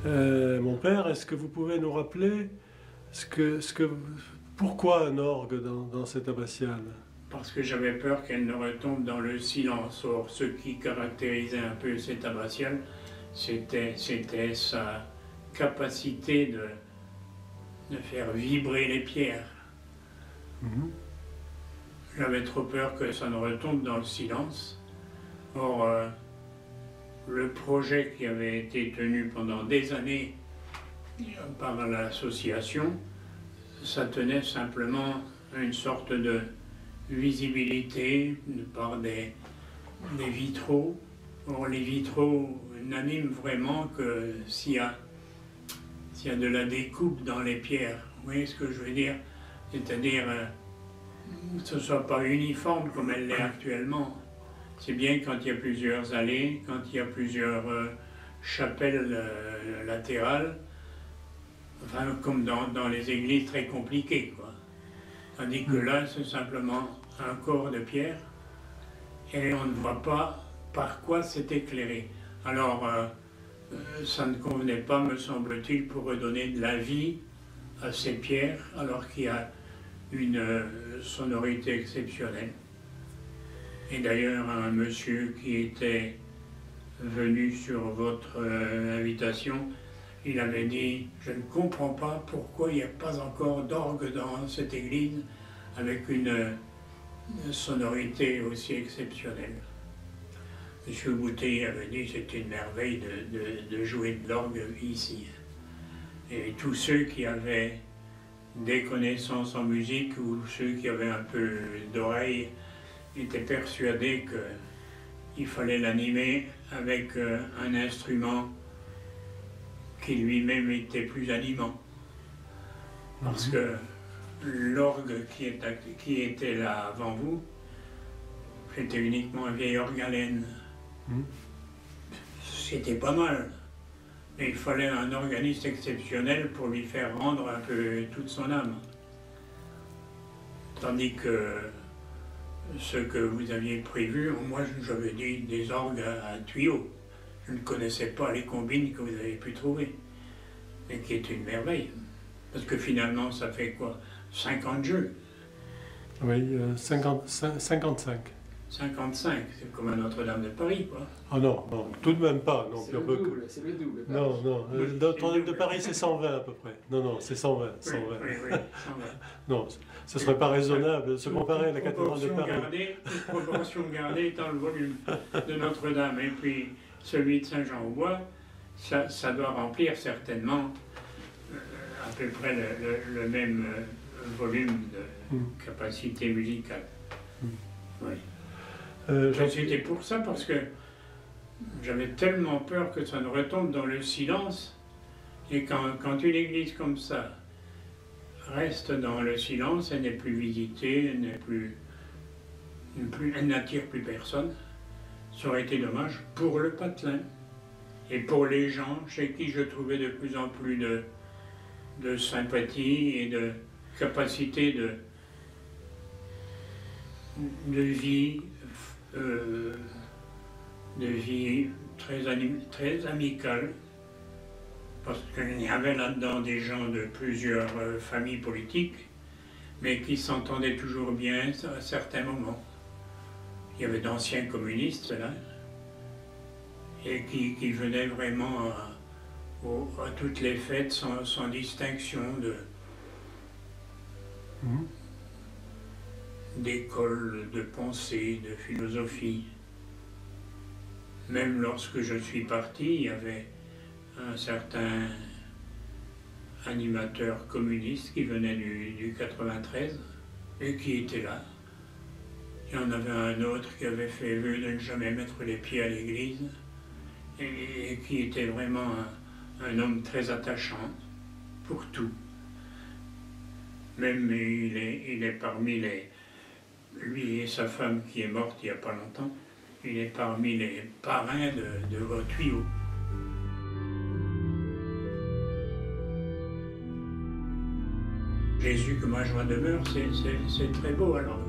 Mon père, est-ce que vous pouvez nous rappeler pourquoi un orgue dans cette abbatiale? Parce que j'avais peur qu'elle ne retombe dans le silence. Or, ce qui caractérisait un peu cette abbatiale, c'était sa capacité de faire vibrer les pierres. Mhm. J'avais trop peur que ça ne retombe dans le silence. Or, le projet qui avait été tenu pendant des années par l'association, ça tenait simplement à une sorte de visibilité par des vitraux. Or, les vitraux n'animent vraiment que s'il y a de la découpe dans les pierres. Vous voyez ce que je veux dire? C'est-à-dire que ce ne soit pas uniforme comme elle l'est actuellement. C'est bien quand il y a plusieurs allées, quand il y a plusieurs chapelles latérales, enfin comme dans les églises très compliquées, quoi. Tandis que là, c'est simplement un corps de pierre et on ne voit pas par quoi c'est éclairé. Alors, ça ne convenait pas, me semble-t-il, pour redonner de la vie à ces pierres, alors qu'il y a une sonorité exceptionnelle. Et d'ailleurs, un monsieur qui était venu sur votre invitation, il avait dit « Je ne comprends pas pourquoi il n'y a pas encore d'orgue dans cette église avec une sonorité aussi exceptionnelle. » Monsieur Boutet avait dit que c'était une merveille de jouer de l'orgue ici. Et tous ceux qui avaient des connaissances en musique ou ceux qui avaient un peu d'oreille étaient persuadés qu'il fallait l'animer avec un instrument qui lui-même était plus animant. Parce que l'orgue qui était là avant vous, c'était uniquement un vieil orgue à laine. C'était pas mal. Mais il fallait un organiste exceptionnel pour lui faire rendre un peu toute son âme. Tandis que ce que vous aviez prévu, moi j'avais dit des orgues à tuyaux. Je ne connaissais pas les combines que vous avez pu trouver, mais qui est une merveille. Parce que finalement, ça fait quoi? 50 jeux? Oui, 55. 55, c'est comme à Notre-Dame de Paris, quoi. Ah non, non, tout de même pas. C'est le double. Non, non, Notre-Dame de Paris c'est 120 à peu près. Non, non, c'est 120. Oui, 120. Non, ce ne serait pas raisonnable de se comparer à la cathédrale de Paris. Proportion gardée dans le volume de Notre-Dame et puis celui de Saint-Jean-au-Bois, ça doit remplir certainement à peu près le même volume de capacité musicale. Oui. C'était pour ça, parce que j'avais tellement peur que ça ne retombe dans le silence. Et quand une église comme ça reste dans le silence, elle n'est plus visitée, elle n'attire plus personne. Ça aurait été dommage pour le patelin et pour les gens chez qui je trouvais de plus en plus de sympathie et de capacité de vie très amicale, parce qu'il y avait là-dedans des gens de plusieurs familles politiques, mais qui s'entendaient toujours bien à certains moments. Il y avait d'anciens communistes là, et qui venaient vraiment à toutes les fêtes sans distinction d'école, de pensée, de philosophie. Même lorsque je suis parti, il y avait un certain animateur communiste qui venait du 93 et qui était là. Il y en avait un autre qui avait fait vœu de ne jamais mettre les pieds à l'église et qui était vraiment un homme très attachant pour tout. Même il est parmi lui et sa femme qui est morte il n'y a pas longtemps, il est parmi les parrains de vos tuyaux. Jésus que ma joie demeure, c'est très beau alors.